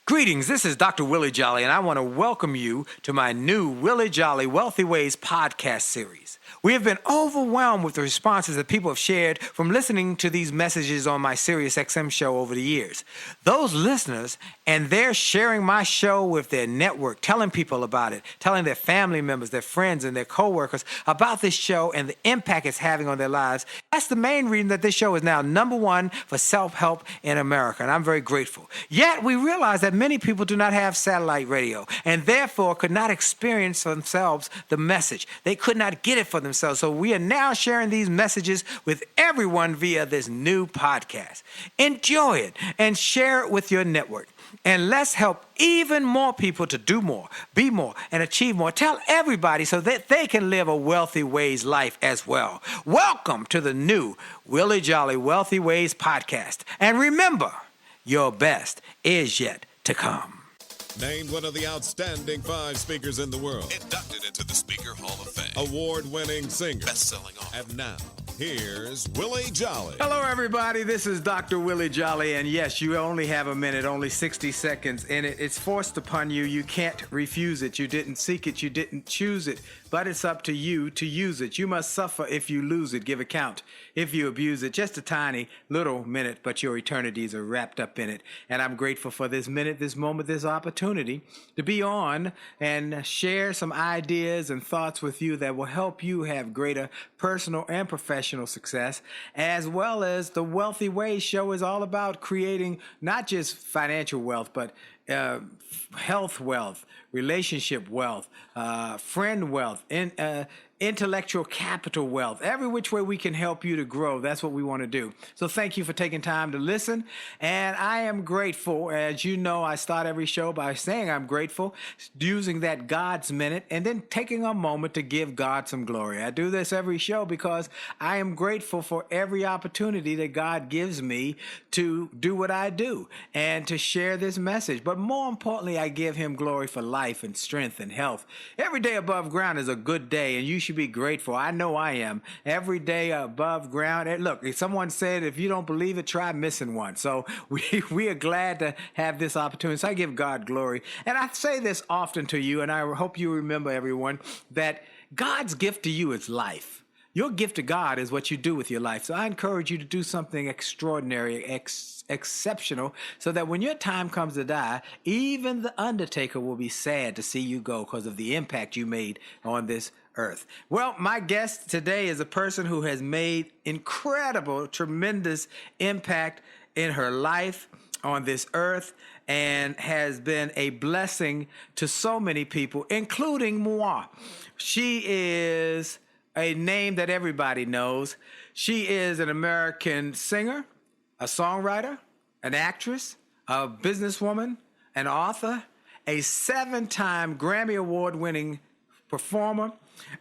Greetings, this is Dr. Willie Jolley, and I want to welcome you to my new Willie Jolley Wealthy Ways podcast series. We have been overwhelmed with the responses that people have shared from listening to these messages on my SiriusXM show over the years. Those listeners, and they're sharing my show with their network, telling people about it, telling their family members, their friends, and their coworkers about this show and the impact it's having on their lives. That's the main reason that this show is now #1 for self-help in America, and I'm very grateful. Yet, we realize that many people do not have satellite radio and therefore could not experience for themselves the message. They could not get it for themselves. So we are now sharing these messages with everyone via this new podcast. Enjoy it and share it with your network. And let's help even more people to do more, be more, and achieve more. Tell everybody so that they can live a Wealthy Ways life as well. Welcome to the new Willie Jolley Wealthy Ways podcast. And remember, your best is yet to come. Named one of the outstanding 5 speakers in the world. Inducted into the Speaker Hall of Fame. Award-winning singer. Best-selling author. And now, here's Willie Jolley. Hello, everybody. This is Dr. Willie Jolley. And yes, you only have a minute, only 60 seconds in it. It's forced upon you. You can't refuse it. You didn't seek it. You didn't choose it. But it's up to you to use it. You must suffer if you lose it. Give account if you abuse it. Just a tiny little minute, but your eternities are wrapped up in it. And I'm grateful for this minute, this moment, this opportunity to be on and share some ideas and thoughts with you that will help you have greater personal and professional success, as well as the Wealthy Ways show is all about creating not just financial wealth, but health wealth, relationship wealth, friend wealth, intellectual capital wealth, every which way we can help you to grow. That's what we want to do. So thank you for taking time to listen. And I am grateful. As you know, I start every show by saying I'm grateful, using that God's minute, and then taking a moment to give God some glory. I do this every show because I am grateful for every opportunity that God gives me to do what I do and to share this message. But more importantly, I give him glory for life and strength and health. Every day above ground is a good day, and you should be grateful. I know I am. Every day above ground. And look, if someone said, if you don't believe it, try missing one. So we are glad to have this opportunity. So I give God glory. And I say this often to you, and I hope you remember, everyone, that God's gift to you is life. Your gift to God is what you do with your life. So I encourage you to do something extraordinary, exceptional, so that when your time comes to die, even the undertaker will be sad to see you go because of the impact you made on this earth. Well, my guest today is a person who has made incredible, tremendous impact in her life on this earth and has been a blessing to so many people, including moi. She is a name that everybody knows. She is an American singer, a songwriter, an actress, a businesswoman, an author, a 7-time Grammy Award-winning performer,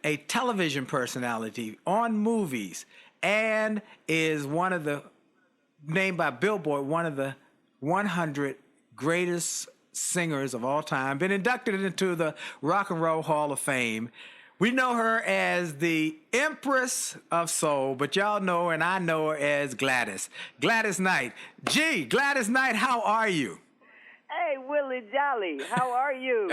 a television personality on movies, and is named by Billboard one of the 100 greatest singers of all time, been inducted into the Rock and Roll Hall of Fame. We know her as the Empress of Soul, but y'all know her, and I know her as Gladys Knight. Gladys Knight, how are you? Hey, Willie Jolley, how are you?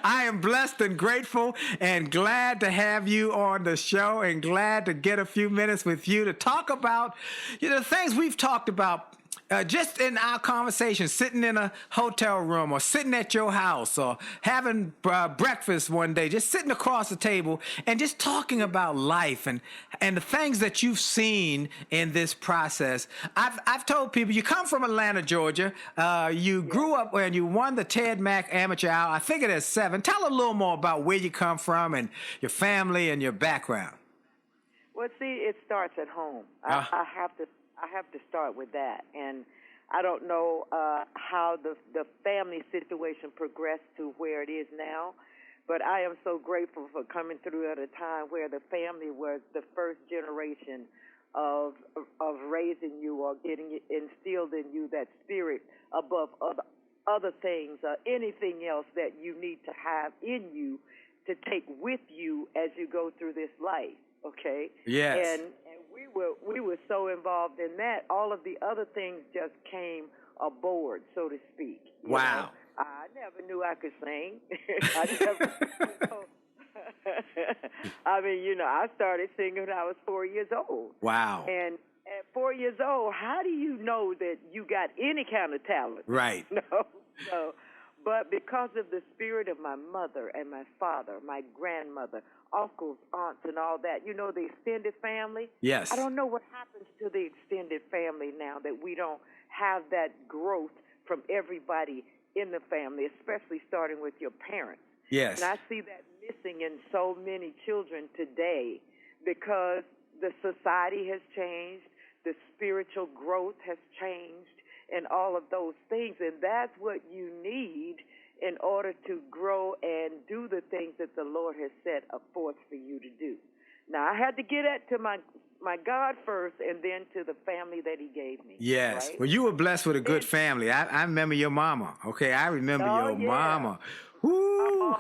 I am blessed and grateful and glad to have you on the show and glad to get a few minutes with you to talk about the things we've talked about just in our conversation, sitting in a hotel room or sitting at your house or having breakfast one day, just sitting across the table and just talking about life and the things that you've seen in this process. I've told people, you come from Atlanta, Georgia. You grew up and you won the Ted Mack Amateur Hour. I think it is 7. Tell a little more about where you come from and your family and your background. Well, see, it starts at home. I have to start with that. And I don't know how the family situation progressed to where it is now, but I am so grateful for coming through at a time where the family was the first generation of raising you or getting instilled in you that spirit above other things, anything else that you need to have in you to take with you as you go through this life. Okay. Yes. And we were so involved in that. All of the other things just came a board, so to speak. You Wow. know? I never knew I could sing. I never, you know, I mean, you know, I started singing when I was 4 years old. Wow. And at 4 years old, how do you know that you got any kind of talent? Right. No. So, but because of the spirit of my mother and my father, my grandmother, uncles, aunts, and all that, you know, the extended family. Yes. I don't know what happens to the extended family now that we don't have that growth from everybody in the family, especially starting with your parents. Yes. And I see that missing in so many children today because the society has changed, the spiritual growth has changed, and all of those things. And that's what you need in order to grow and do the things that the Lord has set forth for you to do. Now, I had to get that to my God first and then to the family that he gave me. Yes. Right? Well, you were blessed with a good family. I remember your mama. Okay, I remember your mama. Woo.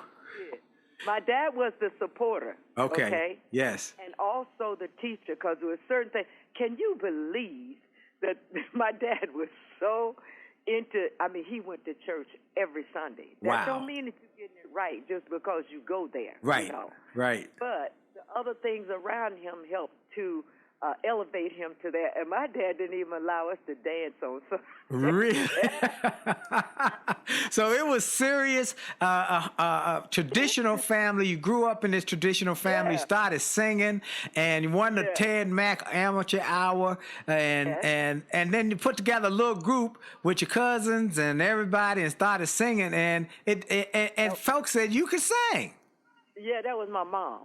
My dad was the supporter. Okay. Yes. And also the teacher, because there were certain things. Can you believe that my dad was so into, I mean, he went to church every Sunday. That don't mean that you're getting it right just because you go there. Right. You know? Right. But the other things around him helped to elevate him to that. And my dad didn't even allow us to dance on Sunday. Really? So it was serious, traditional family. You grew up in this traditional family, started singing, and you won the Ted Mack Amateur Hour, and then you put together a little group with your cousins and everybody and started singing, and folks said you could sing. Yeah, that was my mom.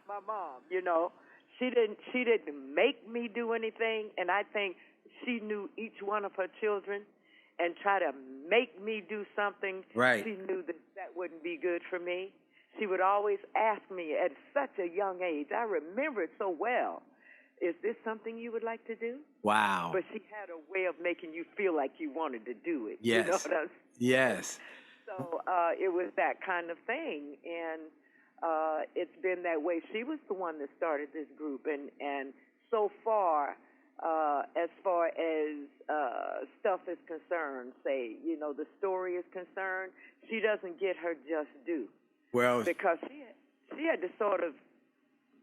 my mom, you know. She didn't make me do anything, and I think she knew each one of her children and try to make me do something. Right. She knew that wouldn't be good for me. She would always ask me at such a young age. I remember it so well. Is this something you would like to do? Wow. But she had a way of making you feel like you wanted to do it. Yes. You know what I'm saying? Yes. So it was that kind of thing, and it's been that way. She was the one that started this group, and so far, as stuff is concerned, say, you know, the story is concerned, she doesn't get her just due. Well, because she had to sort of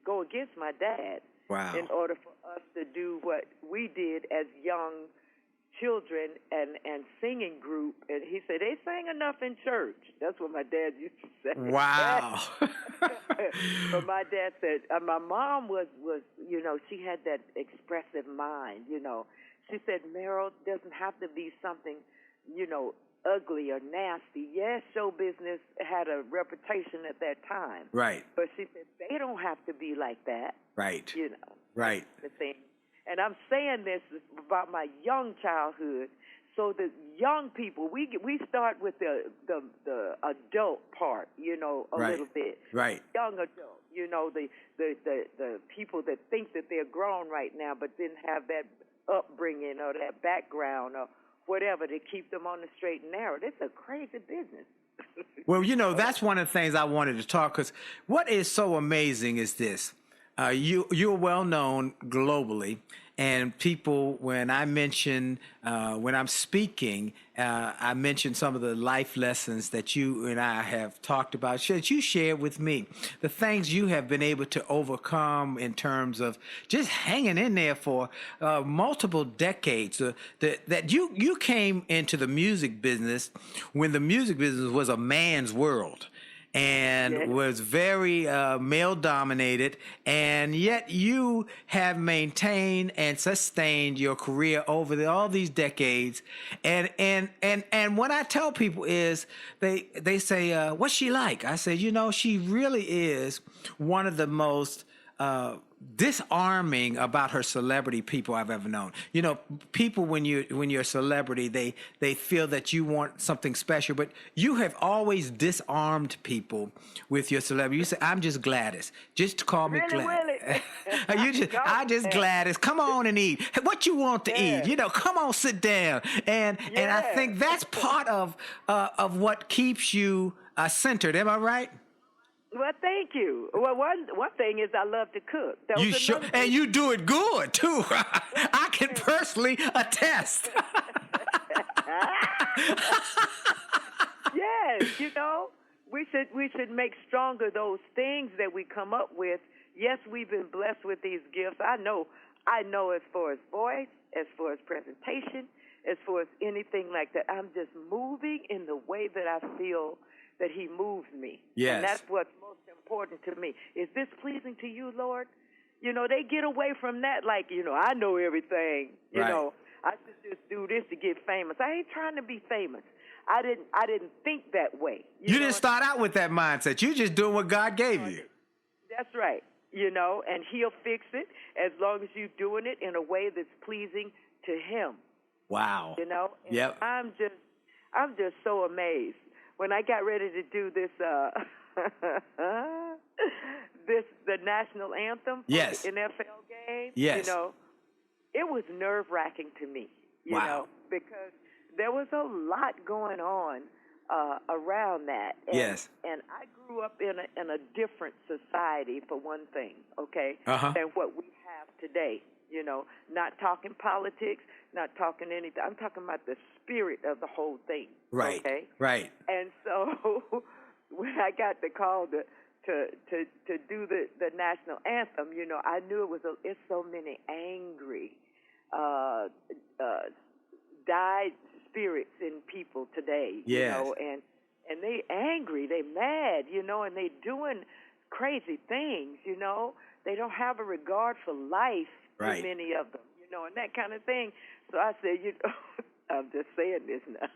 go against my dad. Wow. In order for us to do what we did as young children and singing group. And he said, they sang enough in church. That's what my dad used to say. Wow. But my dad said, my mom was, you know, she had that expressive mind, you know. She said, Meryl, doesn't have to be something, you know, ugly or nasty. Yes, show business had a reputation at that time. Right. But she said, they don't have to be like that. Right. You know. Right. The thing. And I'm saying this about my young childhood, so that young people, we start with the adult part, you know, a little bit. Right. Young adult, you know, the people that think that they're grown right now, but didn't have that upbringing or that background or whatever to keep them on the straight and narrow. This is a crazy business. Well, you know, that's one of the things I wanted to talk, because what is so amazing is this. You're well known globally, and people, when I mention, when I'm speaking, I mention some of the life lessons that you and I have talked about, that you shared with me, the things you have been able to overcome in terms of just hanging in there for multiple decades. That you came into the music business when the music business was a man's world. And was very male-dominated, and yet you have maintained and sustained your career over all these decades. And what I tell people is, they say, "What's she like?" I say, you know, she really is one of the most disarming about her celebrity people I've ever known. You know, people when you're a celebrity, they feel that you want something special, but you have always disarmed people with your celebrity. You say, "I'm just Gladys. Just call me Gladys." I just Gladys. Come on and eat. What you want to eat? You know, come on, sit down. And I think that's part of what keeps you centered. Am I right? Well, thank you. Well, one thing is I love to cook. That you sure? And you do it good too. I can personally attest. Yes, we should make stronger those things that we come up with. Yes, we've been blessed with these gifts. I know as far as voice, as far as presentation, as far as anything like that, I'm just moving in the way that I feel that he moves me. Yes. And that's what's most important to me. Is this pleasing to you, Lord? They get away from that like, I know everything. Right. I should just do this to get famous. I ain't trying to be famous. I didn't think that way. You didn't start out with that mindset. You just doing what God gave you. That's right. And he'll fix it as long as you're doing it in a way that's pleasing to him. Wow. And Yep. I'm just so amazed. When I got ready to do this the national anthem for Yes. the NFL game, Yes. it was nerve-wracking to me, Wow. because there was a lot going on around that. And, Yes. And I grew up in a different society, for one thing, okay, Uh-huh. than what we have today. Not talking politics, not talking anything. I'm talking about the spirit of the whole thing. Right. Okay. Right. And so when I got the call to do the national anthem, I knew it's so many angry, died spirits in people today. Yes. And they angry, they mad, and they doing crazy things. They don't have a regard for life. Right. Many of them, and that kind of thing. So I said, I'm just saying this now.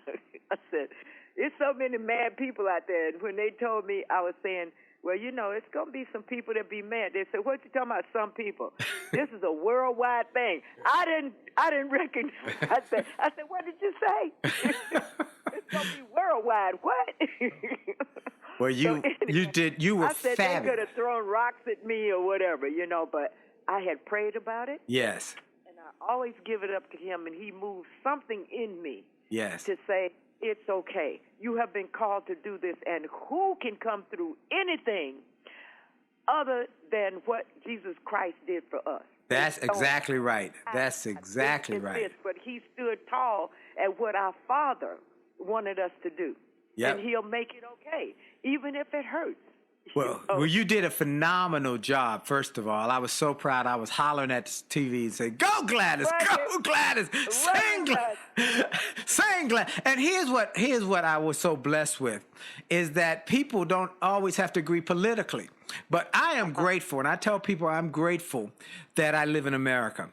I said, there's so many mad people out there. And when they told me, I was saying, well, it's going to be some people that be mad. They said, what you talking about, some people? This is a worldwide thing. I didn't recognize. I said, what did you say? It's going to be worldwide. What? Well, you were I said fabulous. they could have thrown rocks at me or whatever, but I had prayed about it. Yes. And I always give it up to him, and he moves something in me Yes. to say, it's okay. You have been called to do this, and who can come through anything other than what Jesus Christ did for us? That's exactly right. That's exactly It's right. this, but he stood tall at what our Father wanted us to do. Yep. And he'll make it okay, even if it hurts. Well, you did a phenomenal job, first of all. I was so proud. I was hollering at the TV and saying, go Gladys, go Gladys, sing Gladys, sing Gladys. And here's what I was so blessed with, is that people don't always have to agree politically. But I am grateful, and I tell people I'm grateful that I live in America.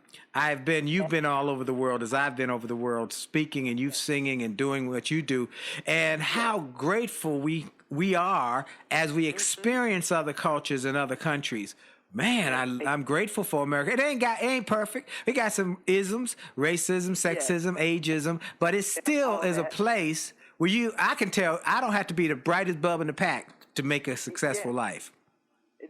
You've been all over the world as I've been over the world, speaking and you singing and doing what you do, and how grateful we are as we experience other cultures in other countries. Man, I'm grateful for America. It ain't perfect. We got some isms, racism, sexism, ageism, but it still is a place where I can tell I don't have to be the brightest bulb in the pack to make a successful life.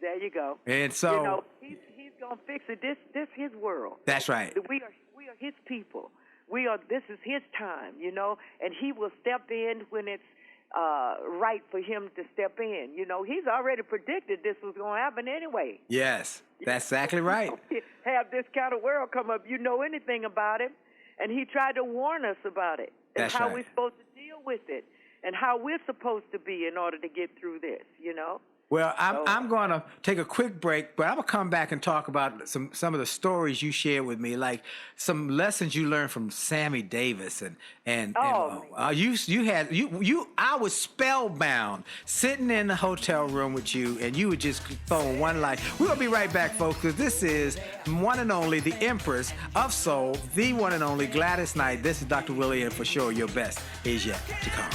There you go. And so he's gonna fix it. This his world. That's right. We are his people. This is his time, and he will step in when it's right for him to step in. He's already predicted this was going to happen anyway. Yes, that's exactly right. Have this kind of world come up. You know anything about it, and he tried to warn us about it and That's how right. we're supposed to deal with it and how we're supposed to be in order to get through this. Well, I'm going to take a quick break, but I'm going to come back and talk about some of the stories you shared with me, like some lessons you learned from Sammy Davis, I was spellbound sitting in the hotel room with you, and you would just throw one line. We're going to be right back, folks, because this is one and only the Empress of Soul, the one and only Gladys Knight. This is Dr. Willie, and for sure, your best is yet to come.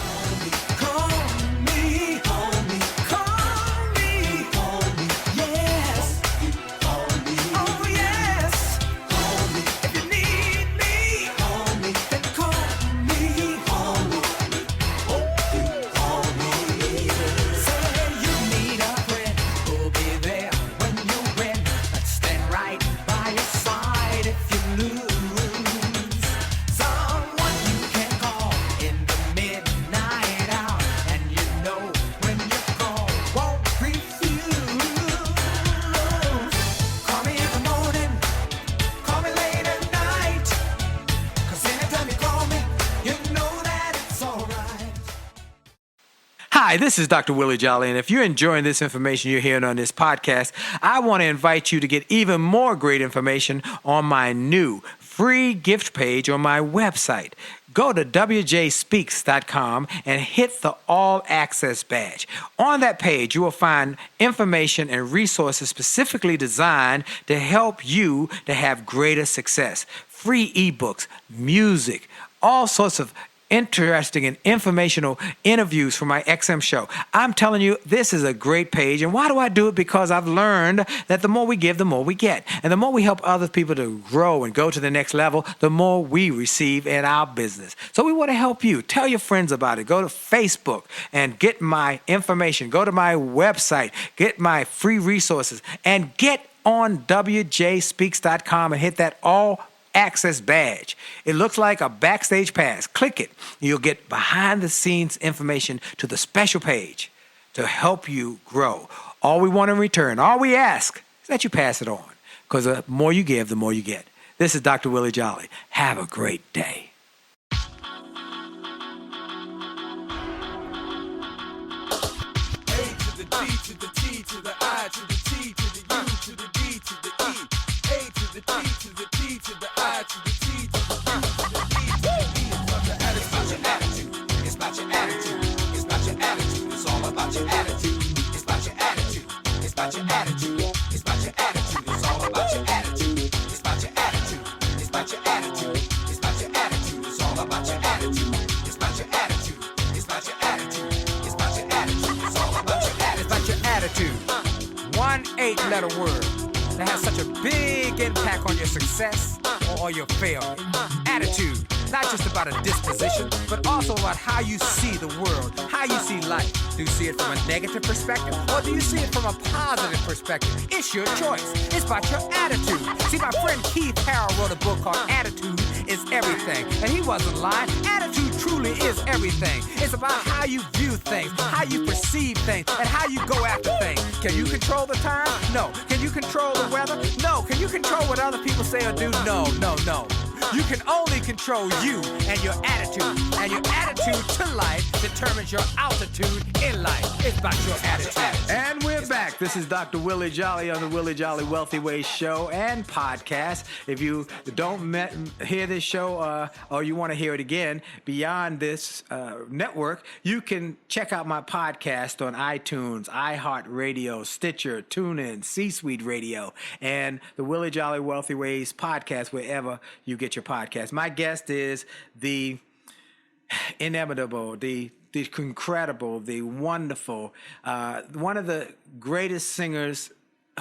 Someone you can call in the midnight hour. Hi, this is Dr. Willie Jolley, and if you're enjoying this information you're hearing on this podcast, I want to invite you to get even more great information on my new free gift page on my website. Go to wjspeaks.com and hit the All Access badge. On that page, you will find information and resources specifically designed to help you to have greater success. Free ebooks, music, all sorts of interesting and informational interviews for my XM show. I'm telling you, this is a great page. And why do I do it? Because I've learned that the more we give, the more we get. And the more we help other people to grow and go to the next level, the more we receive in our business. So we want to help you. Tell your friends about it. Go to Facebook and get my information. Go to my website, get my free resources, and get on wjspeaks.com and hit that All Access badge. It looks like a backstage pass. Click it. You'll get behind the scenes information to the special page to help you grow. All we want in return, all we ask is that you pass it on, because the more you give, the more you get. This is Dr. Willie Jolley. Have a great day. One 8-letter word that has such a big impact on your success or your failure. Attitude, not just about a disposition, but also about how you see the world, how you see life. Do you see it from a negative perspective, or do you see it from a positive perspective? It's your choice. It's about your attitude. See, my friend Keith Harrell wrote a book called Attitude is Everything, and he wasn't lying. Attitude truly is everything. It's about how you view things, how you perceive things, and how you go after things. Can you control the time? No. Can you control the weather? No. Can you control what other people say or do? No. You can only control you and your attitude. And your attitude to life determines your altitude in life. It's about your attitude. And we're back. This is Dr. Willie Jolley on the Willie Jolley Wealthy Ways show and podcast. If you don't hear this show or you want to hear it again beyond this network, you can check out my podcast on iTunes, iHeartRadio, Stitcher, TuneIn, C-Suite Radio, and the Willie Jolley Wealthy Ways podcast, wherever you get your podcast. My guest is the inimitable, the incredible, the wonderful, one of the greatest singers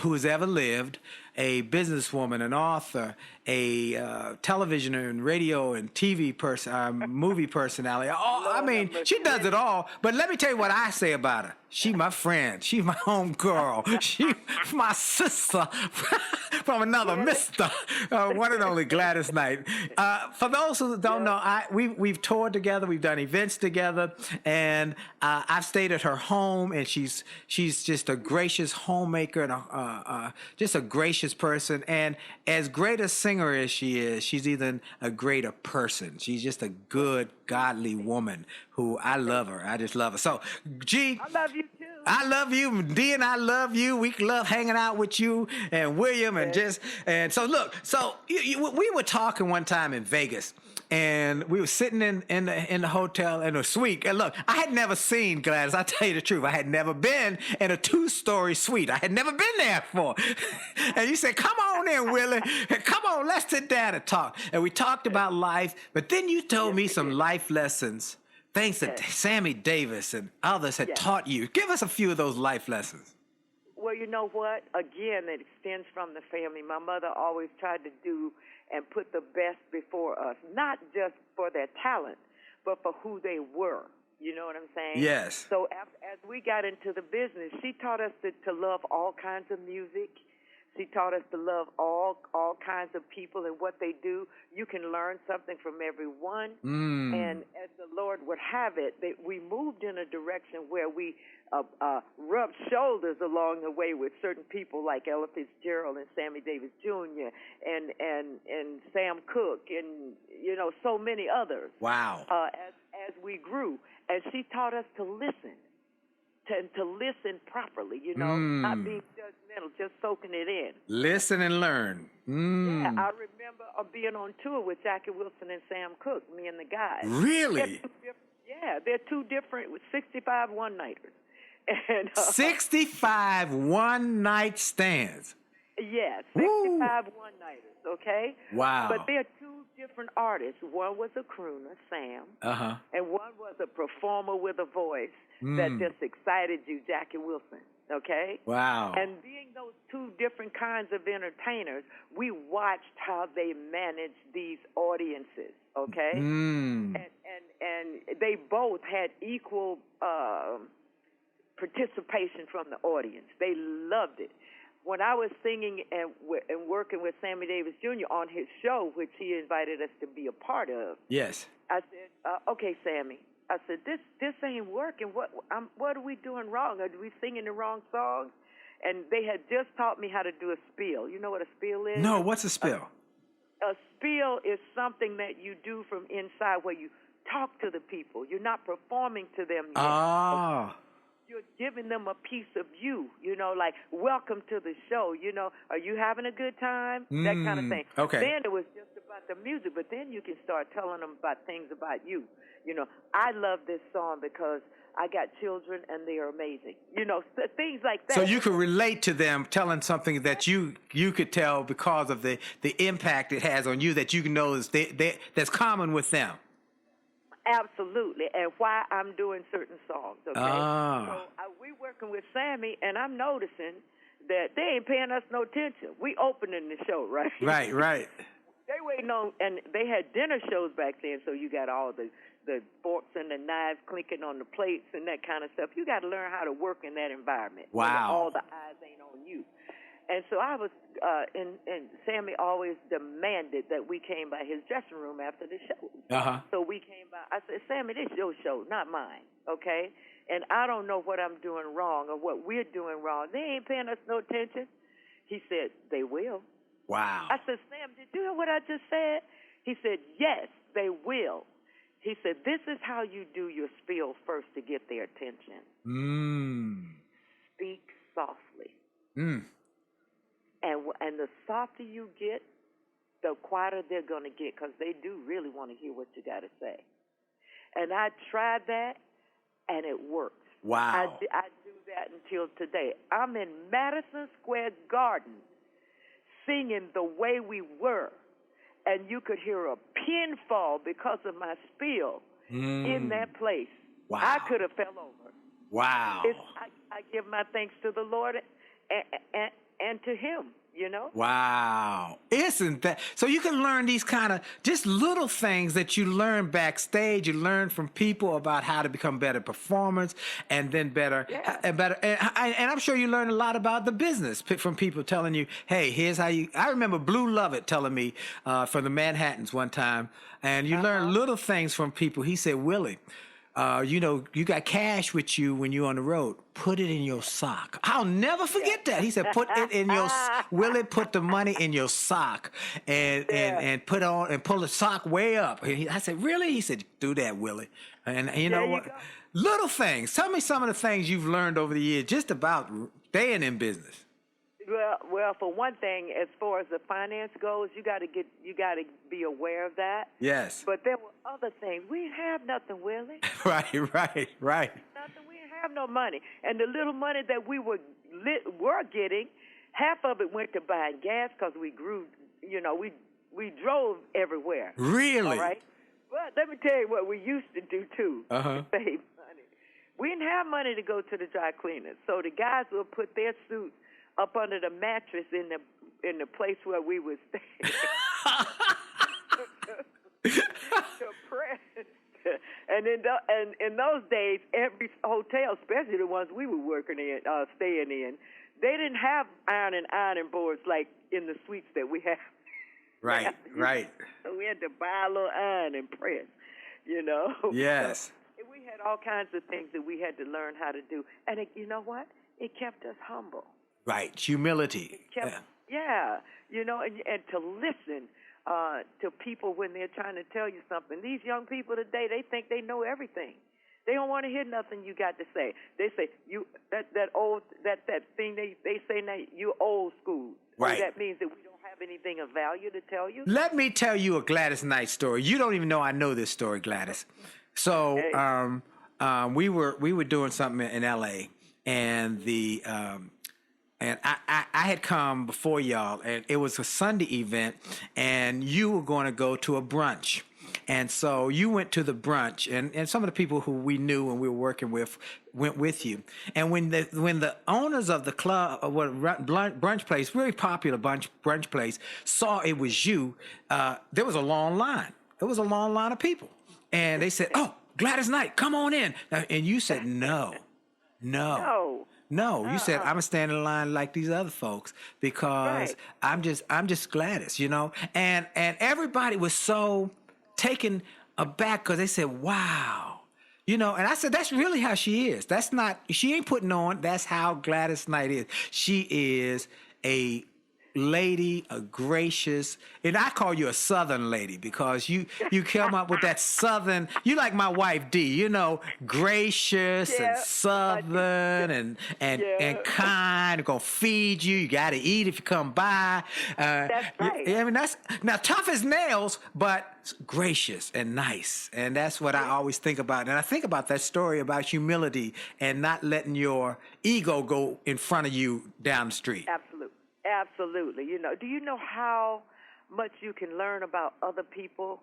who has ever lived, a businesswoman, an author, a television and radio and TV person, movie personality. I mean, she does it all. But let me tell you what I say about her. She my friend. She's my home girl. She my sister from another mister. One and only Gladys Knight. For those who don't know, we've toured together. We've done events together, and I've stayed at her home. And she's just a gracious homemaker and just a gracious person. And as great a singer as she is, she's even a greater person. She's just a good, godly woman who I love her. I just love her. So, G, I love you too. I love you, D, and I love you. We love hanging out with you and William and so look. So we were talking one time in Vegas, and we were sitting in the hotel in a suite. And look, I had never seen Gladys. I'll tell you the truth. I had never been in a 2-story suite. I had never been there before. And you said, "Come on in, Willie. Come on, let's sit down and talk." And we talked about life. But then you told me some life lessons. Things that Sammy Davis and others had taught you. Give us a few of those life lessons. Well, you know what? Again, it extends from the family. My mother always tried to do and put the best before us, not just for their talent, but for who they were. You know what I'm saying? Yes. So as we got into the business, she taught us to love all kinds of music. She taught us to love all kinds of people and what they do. You can learn something from everyone. And as the Lord would have it, we moved in a direction where we rubbed shoulders along the way with certain people like Ella Fitzgerald and Sammy Davis Jr. and Sam Cooke and, so many others. Wow. As we grew. And she taught us to listen. to listen properly, you know, not being judgmental, just soaking it in. Listen and learn. Yeah, I remember being on tour with Jackie Wilson and Sam Cooke, me and the guys. Really? They're two different 65 one-nighters. And 65 one-night stands. Yeah, 65 one-nighters, okay? Wow. But they're two different artists. One was a crooner, Sam, and one was a performer with a voice that just excited you, Jackie Wilson, okay? Wow. And being those two different kinds of entertainers, we watched how they managed these audiences, okay? And they both had equal participation from the audience. They loved it. When I was singing and working with Sammy Davis Jr. on his show, which he invited us to be a part of, yes, I said, "Okay, Sammy," I said, "This ain't working. What are we doing wrong? Are we singing the wrong songs?" And they had just taught me how to do a spiel. You know what a spiel is? No, what's a spiel? A spiel is something that you do from inside, where you talk to the people. You're not performing to them yet. Ah. You're giving them a piece of you, you know, like, welcome to the show, you know, are you having a good time? That kind of thing. Okay. Then it was just about the music, but then you can start telling them about things about you. You know, I love this song because I got children and they are amazing. You know, things like that. So you could relate to them telling something that you could tell because of the impact it has on you that you know is that's common with them. Absolutely, and why I'm doing certain songs, okay? So we working with Sammy, and I'm noticing that they ain't paying us no attention. We opening the show, right? Right. They waiting on, and they had dinner shows back then, so you got all the forks and the knives clinking on the plates and that kind of stuff. You got to learn how to work in that environment. Wow. All the eyes ain't on you. And so I was, and Sammy always demanded that we came by his dressing room after the show. So we came by. I said, Sammy, this is your show, not mine, okay? And I don't know what I'm doing wrong or what we're doing wrong. They ain't paying us no attention. He said, they will. Wow. I said, Sam, did you hear what I just said? He said, yes, they will. He said, this is how you do your spiel first to get their attention. Speak softly. And the softer you get, the quieter they're going to get, because they do really want to hear what you got to say. And I tried that, and it works. Wow. I do that until today. I'm in Madison Square Garden singing the way we were, and you could hear a pin fall because of my spiel in that place. Wow. I could have fell over. Wow. I give my thanks to the Lord and to him, you know? Wow. Isn't that? So you can learn these kind of just little things that you learn backstage. You learn from people about how to become better performers and then better. And I'm sure you learn a lot about the business from people telling you, hey, here's how you. I remember Blue Lovett telling me from the Manhattans one time, and you learn little things from people. He said, Willie, you know, you got cash with you when you're on the road. Put it in your sock. I'll never forget that. He said, put it in your, Willie, put the money in your sock and put on and pull the sock way up. And I said, really? He said, do that, Willie. And you know what? Little things. Tell me some of the things you've learned over the years just about staying in business. Well, for one thing, as far as the finance goes, you got to be aware of that. Yes. But there were other things. We didn't have nothing, Willie. Right. Nothing. We didn't have no money, and the little money that we were getting, half of it went to buying gas because we grew. You know, we drove everywhere. Really? All right. But let me tell you what we used to do too. To save money. We didn't have money to go to the dry cleaners, so the guys would put their suits up under the mattress in the place where we was staying. To press. And in those days, every hotel, especially the ones we were working in, staying in, they didn't have ironing boards like in the suites that we have. Right. So we had to buy a little iron and press, you know. Yes. So we had all kinds of things that we had to learn how to do. And you know what? It kept us humble. Right, humility. You know, and to listen to people when they're trying to tell you something. These young people today, they think they know everything. They don't want to hear nothing you got to say. They say that thing they say now, you old school. Right. So that means that we don't have anything of value to tell you. Let me tell you a Gladys Knight story. You don't even know I know this story, Gladys. So we were doing something in L.A. and I had come before y'all, and it was a Sunday event, and you were going to go to a brunch. And so you went to the brunch, and some of the people who we knew and we were working with went with you. And when the owners of the club, brunch place, very popular brunch place, saw it was you, there was a long line. There was a long line of people. And they said, "Oh, Gladys Knight, come on in." And you said, No. You said, I'm gonna stand in line like these other folks because I'm just Gladys, you know. And everybody was so taken aback because they said, "Wow," you know. And I said, "That's really how she is. She ain't putting on. That's how Gladys Knight is. She is a lady, a gracious, and I call you a Southern lady because you come up with that Southern. You like my wife D, you know, gracious and Southern and kind. Gonna feed you. You got to eat if you come by. That's right. I mean, that's now tough as nails, but gracious and nice, and that's what I always think about. And I think about that story about humility and not letting your ego go in front of you down the street. Absolutely. You know, do you know how much you can learn about other people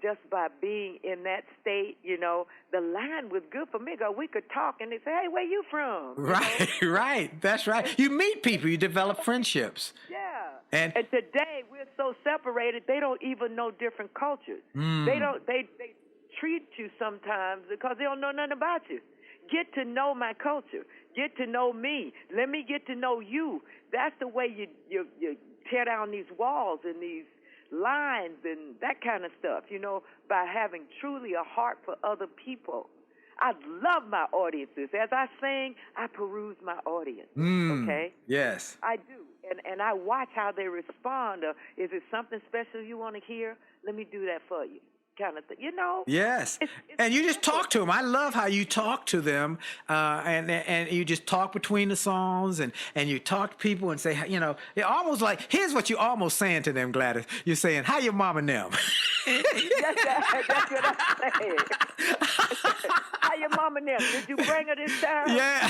just by being in that state? You know, the line was good for me because we could talk and they say, "Hey, where you from?" Right. That's right. You meet people, you develop friendships. Yeah. And today we're so separated, they don't even know different cultures. They treat you sometimes because they don't know nothing about you. Get to know my culture. Get to know me. Let me get to know you. That's the way you tear down these walls and these lines and that kind of stuff, you know, by having truly a heart for other people. I love my audiences. As I sing, I peruse my audience, okay? Yes. I do. And I watch how they respond. Is it something special you want to hear? Let me do that for you. Kind of thing, you know. Yes, and you just talk to them. I love how you talk to them, and you just talk between the songs, and you talk to people and say, you know, it almost like here's what you almost saying to them, Gladys. You're saying, "How your mom and them?" That's what I'm saying. How your mom and them? Did you bring her this time? Yeah.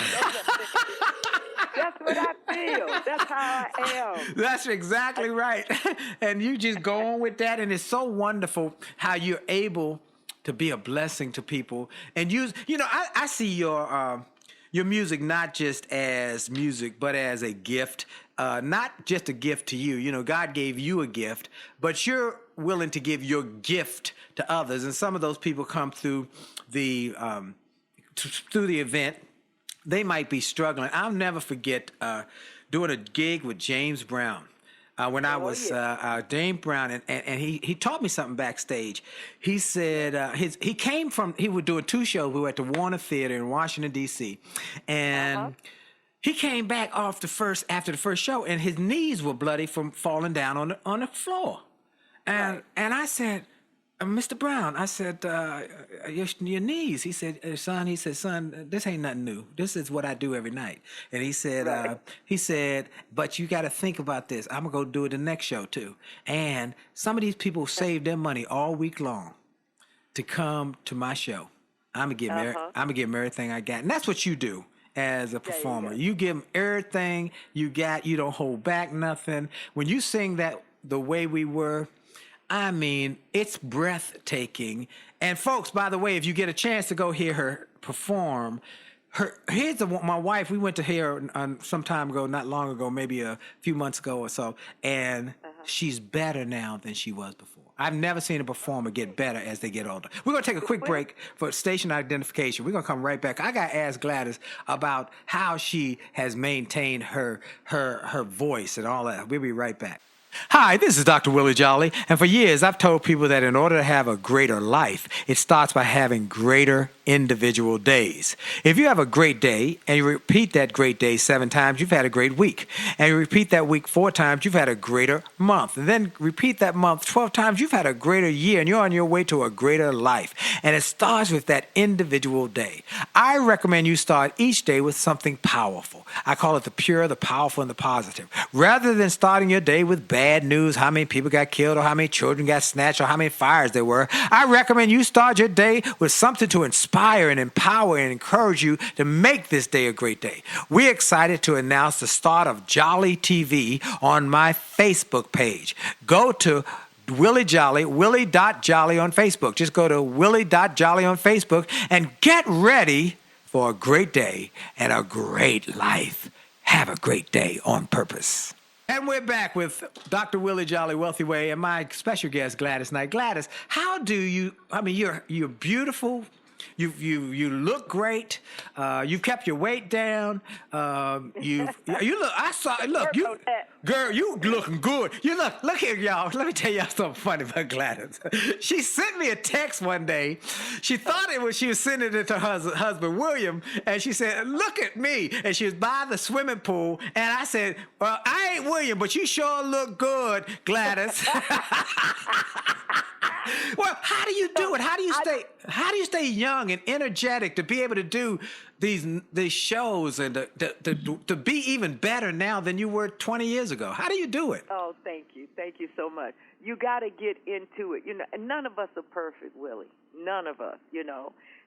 That's what I feel. That's how I am. That's exactly right. And you just go on with that, and it's so wonderful how you're able to be a blessing to people and use. You know, I see your music not just as music, but as a gift. Not just a gift to you. You know, God gave you a gift, but you're willing to give your gift to others. And some of those people come through the event. They might be struggling. I'll never forget doing a gig with James Brown. When I was James Brown, and he taught me something backstage. He said he would do 2 shows. We were at the Warner Theater in Washington D.C. and he came back after the first show, and his knees were bloody from falling down on the floor. And I said, "Mr. Brown," I said, your knees. He said, son, this ain't nothing new. This is what I do every night. And he said, "But you got to think about this. I'm going to go do it the next show too." And some of these people saved their money all week long to come to my show. I'm going to give them everything I got. And that's what you do as a performer. You give them everything you got. You don't hold back nothing. When you sing that the way we were, I mean, it's breathtaking. And folks, by the way, if you get a chance to go hear her perform, my wife, we went to hear her some time ago, not long ago, maybe a few months ago or so, and she's better now than she was before. I've never seen a performer get better as they get older. We're going to take a quick break for station identification. We're going to come right back. I got to ask Gladys about how she has maintained her voice and all that. We'll be right back. Hi, this is Dr. Willie Jolley, and for years I've told people that in order to have a greater life, it starts by having greater individual days. If you have a great day and you repeat that great day 7 times, you've had a great week. And you repeat that week 4 times, you've had a greater month. And then repeat that month 12 times, you've had a greater year, and you're on your way to a greater life. And it starts with that individual day. I recommend you start each day with something powerful. I call it the pure, the powerful, and the positive. Rather than starting your day with bad news, how many people got killed or how many children got snatched or how many fires there were, I recommend you start your day with something to inspire and empower and encourage you to make this day a great day. We're excited to announce the start of Jolley TV on my Facebook page. Go to Willie Jolley, Willie.Jolley on Facebook. Just go to Willie.Jolley on Facebook and get ready for a great day and a great life. Have a great day on purpose. And we're back with Dr. Willie Jolley, Wealthy Way, and my special guest, Gladys Knight. Gladys, how do you, you're beautiful. You look great. You've kept your weight down. You look. I saw. Look, girl, you looking good. Look here, y'all. Let me tell y'all something funny about Gladys. She sent me a text one day. She thought she was sending it to her husband William, and she said, "Look at me." And she was by the swimming pool, and I said, "Well, I ain't William, but you sure look good, Gladys." Well, how do you do it? How do you stay young and energetic to be able to do these shows and to be even better now than you were 20 years ago? How do you do it? Oh, thank you so much. You got to get into it, and none of us are perfect, Willie. None of us,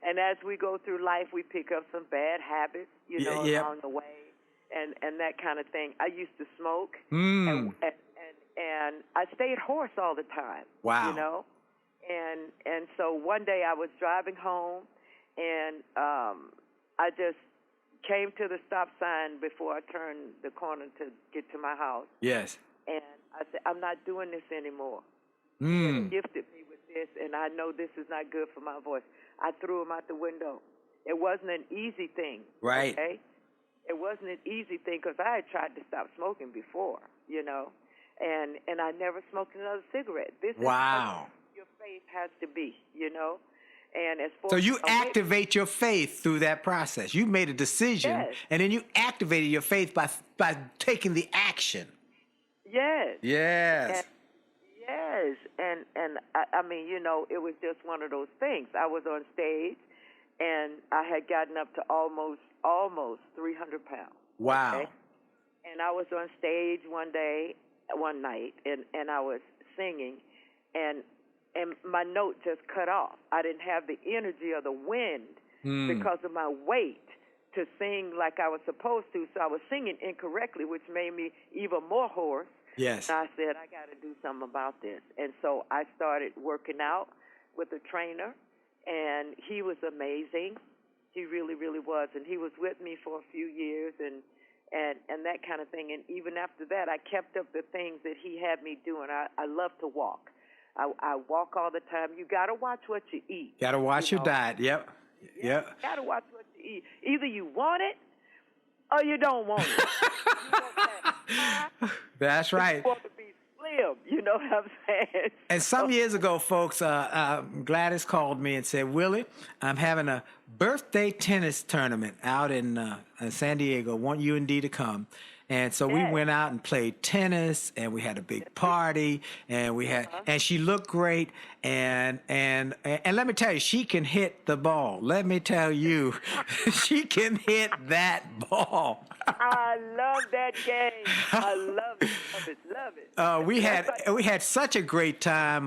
And as we go through life, we pick up some bad habits, along the way, and that kind of thing. I used to smoke, and I stayed hoarse all the time. Wow. And so one day I was driving home, and I just came to the stop sign before I turned the corner to get to my house. Yes. And I said, I'm not doing this anymore. He gifted me with this, and I know this is not good for my voice. I threw him out the window. It wasn't an easy thing. Right. Okay? It wasn't an easy thing because I had tried to stop smoking before, and I never smoked another cigarette. This is how your faith has to be, And as so you activate your faith through that process. You made a decision, yes. And then you activated your faith by taking the action. Yes. Yes. Yes. And I mean, it was just one of those things. I was on stage, and I had gotten up to almost 300 pounds. Wow. Okay? And I was on stage one night, and I was singing, and my note just cut off. I didn't have the energy or the wind because of my weight to sing like I was supposed to. So I was singing incorrectly, which made me even more hoarse. Yes. And I said, I got to do something about this. And so I started working out with a trainer, and he was amazing. He really, really was. And he was with me for a few years and that kind of thing. And even after that, I kept up the things that he had me doing. I love to walk. I walk all the time. You got to watch what you eat. Got to watch your diet. Yep. You got to watch what you eat. Either you want it or you don't want it. You want that. That's right. You want to be slim, you know what I'm saying? And some years ago, folks, Gladys called me and said, Willie, I'm having a birthday tennis tournament out in San Diego. Want you and Dee to come. And so we went out and played tennis, and we had a big party, and and she looked great, and let me tell you, she can hit the ball. Let me tell you, she can hit that ball. I love that game. I love it. We had such a great time.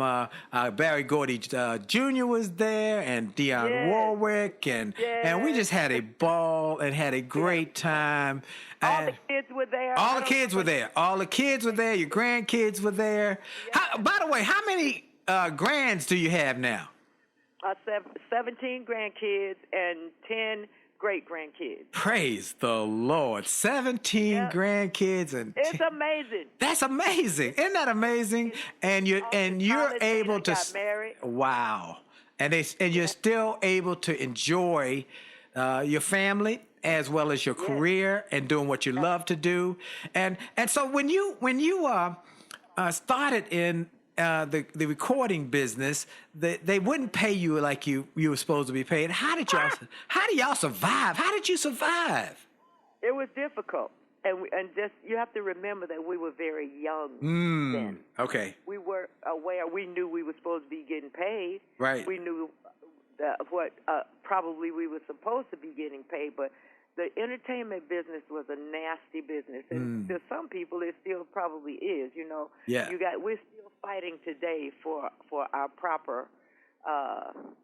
Barry Gordy Jr. was there, and Dionne Warwick, and we just had a ball and had a great time. All the kids were there. All the kids were there. All the kids were there. Your grandkids were there. Yeah. By the way, how many grands do you have now? 17 grandkids and 10 great-grandkids. Praise the Lord. 17 grandkids and it's amazing. That's amazing. Isn't that amazing? And you're able to got married. Wow. And you're still able to enjoy your family as well as your career and doing what you love to do. And so when you started in the recording business, they wouldn't pay you like you were supposed to be paid. How do y'all survive? How did you survive? It was difficult, and just you have to remember that we were very young then. Okay. We were aware. We knew we were supposed to be getting paid. Right. We knew what probably we were supposed to be getting paid, but the entertainment business was a nasty business, and to some people it still probably is. You know, Yeah. We're still fighting today for our proper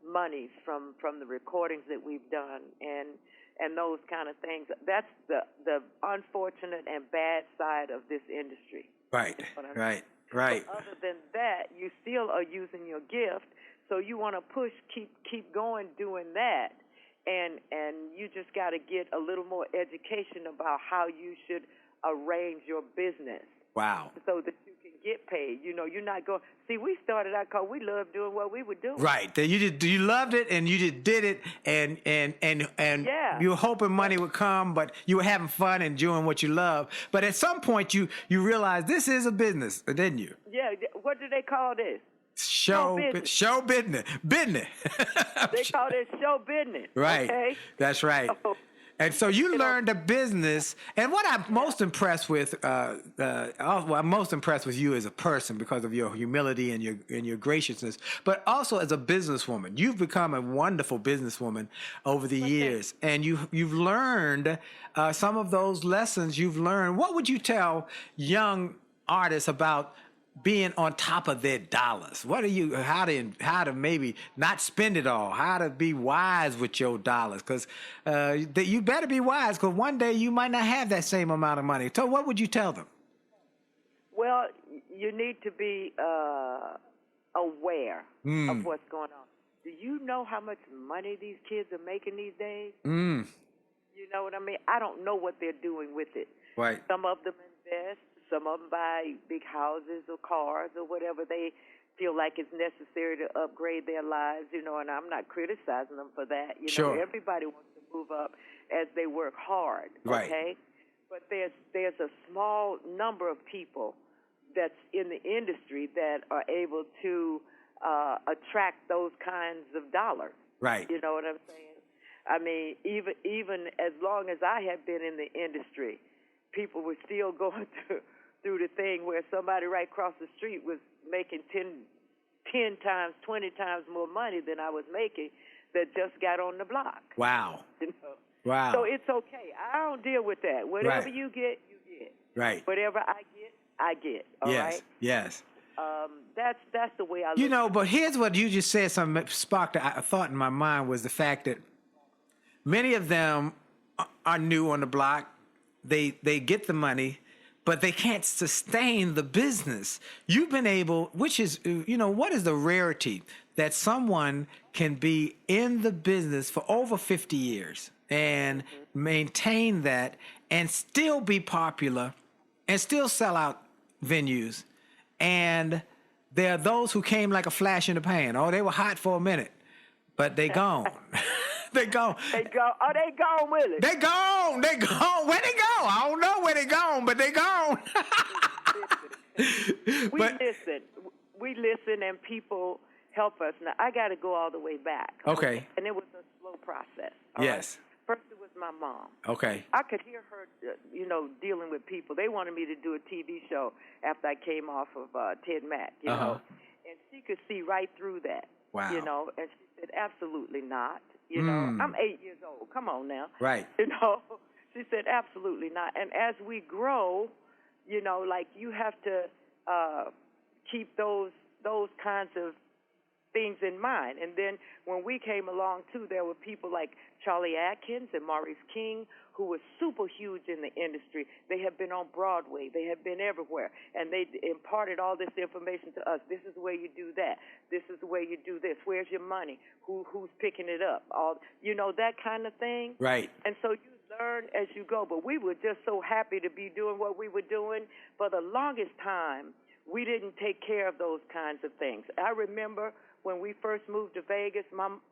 monies from the recordings that we've done and those kind of things. That's the unfortunate and bad side of this industry. Right. You know what I mean? Right. But other than that, you still are using your gift, so you want to keep going doing that. And you just got to get a little more education about how you should arrange your business. Wow. So that you can get paid. You know, you're not going. See, we started out because we loved doing what we were doing. Right. You loved it, and you just did it, and Yeah. you were hoping money would come, but you were having fun and doing what you love. But at some point, you realized this is a business, didn't you? Yeah. What do they call this? Show business. They call it show business. Right. Okay? That's right. So, And so you learned the business. And what I'm most impressed with, I'm most impressed with you as a person because of your humility and your graciousness, but also as a businesswoman. You've become a wonderful businesswoman over the years, and you've learned some of those lessons you've learned. What would you tell young artists about being on top of their dollars? How to maybe not spend it all, how to be wise with your dollars, because you better be wise, because one day you might not have that same amount of money. So what would you tell them? Well, you need to be aware of what's going on. Do you know how much money these kids are making these days? You know what I mean? I don't know what they're doing with it. Right. Some of them invest. Some of them buy big houses or cars or whatever they feel like it's necessary to upgrade their lives, you know, and I'm not criticizing them for that. You know, everybody wants to move up as they work hard, okay? But there's a small number of people that's in the industry that are able to attract those kinds of dollars. Right. You know what I'm saying? I mean, even as long as I have been in the industry, people were still going through the thing where somebody right across the street was making 10 times, 20 times more money than I was making that just got on the block. Wow. You know? Wow. So it's okay. I don't deal with that. Whatever you get, you get. Right. Whatever I get. All right? Yes. That's the way I look. You know, but here's what you just said, something sparked a thought in my mind, was the fact that many of them are new on the block. They get the money, but they can't sustain the business. You've been able, which is, you know, what is the rarity that someone can be in the business for over 50 years and maintain that and still be popular and still sell out venues? And there are those who came like a flash in the pan. Oh, they were hot for a minute, but they gone. They gone. They go. Oh, they gone, Willie. They gone. They gone. Where they go? I don't know where they gone, but they gone. We listen, and people help us. Now, I got to go all the way back. Okay. And it was a slow process. All Yes. Right? First, it was my mom. Okay. I could hear her, you know, dealing with people. They wanted me to do a TV show after I came off of Ted Mack, you know. And she could see right through that. Wow. You know, and she said, absolutely not. You know, I'm 8 years old. Come on now. Right. You know, she said, absolutely not. And as we grow, you know, like you have to keep those kinds of things in mind. And then when we came along, too, there were people like Charlie Atkins and Maurice King who were super huge in the industry. They have been on Broadway. They have been everywhere. And they imparted all this information to us. This is the way you do that. This is the way you do this. Where's your money? Who's picking it up? All, you know, that kind of thing. Right. And so you learn as you go. But we were just so happy to be doing what we were doing. For the longest time, we didn't take care of those kinds of things. I remember when we first moved to Vegas,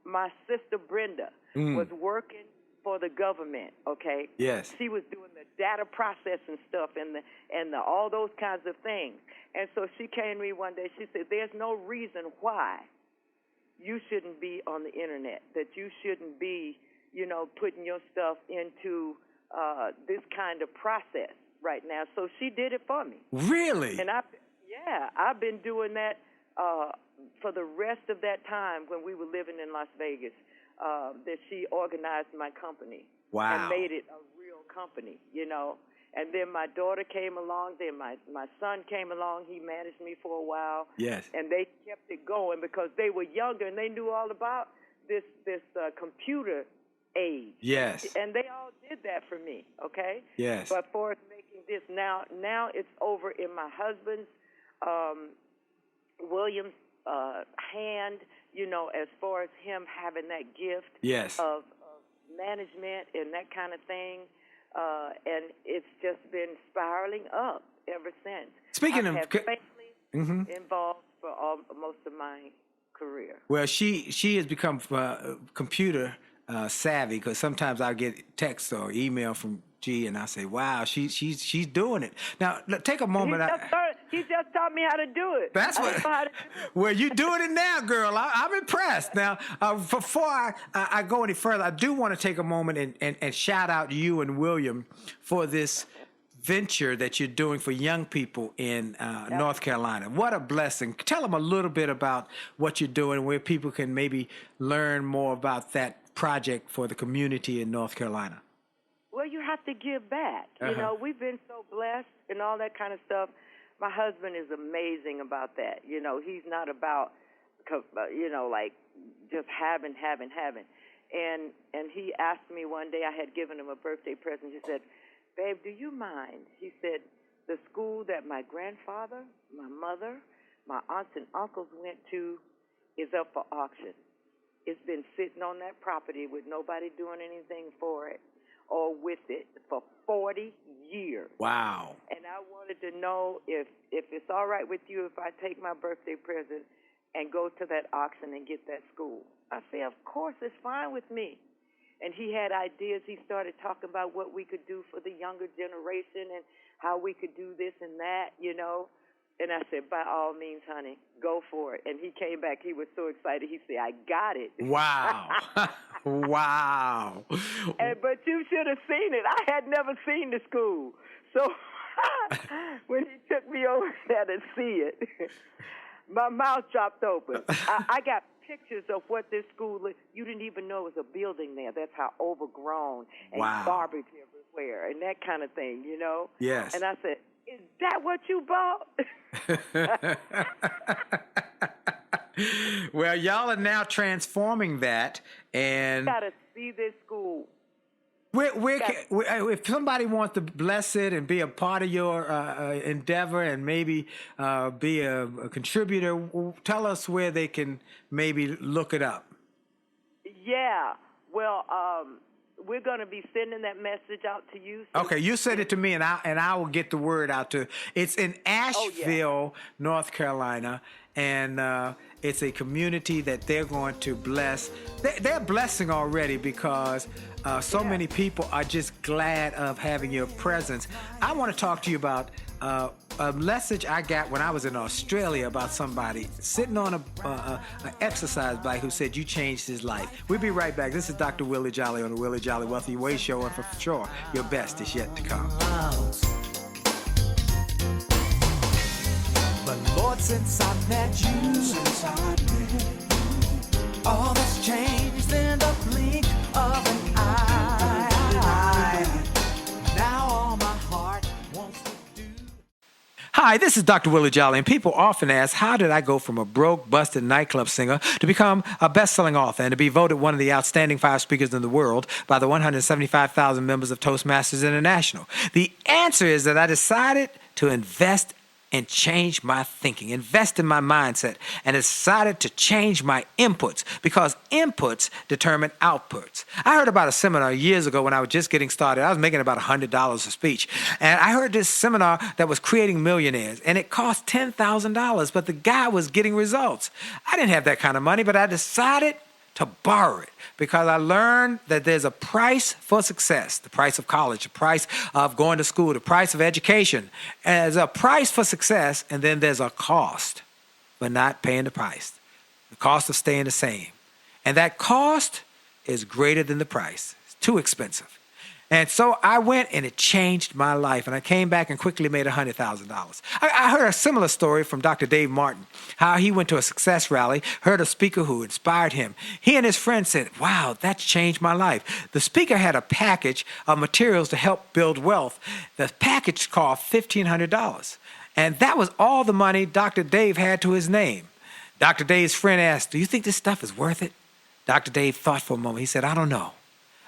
my sister Brenda was working for the government, okay? Yes. She was doing the data processing stuff and all those kinds of things. And so she came to me one day. She said, there's no reason why you shouldn't be on the internet, that you shouldn't be, putting your stuff into this kind of process right now. So she did it for me. Really? And I've been doing that for the rest of that time when we were living in Las Vegas, that she organized my company. Wow. And made it a real company, And then my daughter came along. Then my son came along. He managed me for a while. Yes. And they kept it going because they were younger and they knew all about this computer age. Yes. And they all did that for me, okay? Yes. But for making this now it's over in my husband's, William's hand, as far as him having that gift Yes. of management and that kind of thing. And it's just been spiraling up ever since. Speaking I've of had family involved for most of my career. Well, she has become computer savvy because sometimes I get text or email from G and I say, "Wow, she's doing it." Now, take a moment. He just taught me how to do it. That's what. Well, you doing it now, girl. I'm impressed. Now, before I go any further, I do want to take a moment and shout out you and William for this venture that you're doing for young people in North Carolina. What a blessing. Tell them a little bit about what you're doing, where people can maybe learn more about that project for the community in North Carolina. Well, you have to give back. We've been so blessed and all that kind of stuff. My husband is amazing about that. He's not about, like just having. And he asked me one day, I had given him a birthday present. He said, "Babe, do you mind?" He said, "The school that my grandfather, my mother, my aunts and uncles went to is up for auction. It's been sitting on that property with nobody doing anything for it or with it for 40 years. Wow. And I wanted to know if it's all right with you if I take my birthday present and go to that auction and get that school." I said, "Of course, it's fine with me." And he had ideas. He started talking about what we could do for the younger generation and how we could do this and that, And I said, "By all means, honey, go for it." And he came back. He was so excited. He said, "I got it." Wow. Wow. But you should have seen it. I had never seen the school. So when he took me over there to see it, my mouth dropped open. I got pictures of what this school is. You didn't even know it was a building there. That's how overgrown and Wow. garbage everywhere and that kind of thing, Yes. And I said, "Is that what you bought?" Well, y'all are now transforming that, and You got to see this school. if somebody wants to bless it and be a part of your endeavor and maybe be a contributor, tell us where they can maybe look it up. Yeah. Well, we're going to be sending that message out to you. So Okay, you send it to me, and I will get the word out to. It's in Asheville, North Carolina, and it's a community that they're going to bless. They're blessing already because so many people are just glad of having your presence. I want to talk to you about a message I got when I was in Australia about somebody sitting on an exercise bike who said you changed his life. We'll be right back. This is Dr. Willie Jolley on the Willie Jolley Wealthy Way Show, and for sure, your best is yet to come. But Lord, since I met you, all that's changed in the blink of an eye. Now all my heart wants to do. Hi, this is Dr. Willie Jolley, and people often ask, how did I go from a broke, busted nightclub singer to become a best-selling author and to be voted one of the outstanding 5 speakers in the world by the 175,000 members of Toastmasters International? The answer is that I decided to invest and change my thinking, invest in my mindset, and decided to change my inputs because inputs determine outputs. I heard about a seminar years ago when I was just getting started. I was making about $100 a speech. And I heard this seminar that was creating millionaires, and it cost $10,000, but the guy was getting results. I didn't have that kind of money, but I decided to borrow it because I learned that there's a price for success, the price of college, the price of going to school, the price of education. And there's a price for success, and then there's a cost for not paying the price, the cost of staying the same. And that cost is greater than the price. It's too expensive. And so I went, and it changed my life. And I came back and quickly made $100,000. I heard a similar story from Dr. Dave Martin, how he went to a success rally, heard a speaker who inspired him. He and his friend said, wow, that's changed my life. The speaker had a package of materials to help build wealth. The package cost $1,500. And that was all the money Dr. Dave had to his name. Dr. Dave's friend asked, do you think this stuff is worth it? Dr. Dave thought for a moment. He said, I don't know.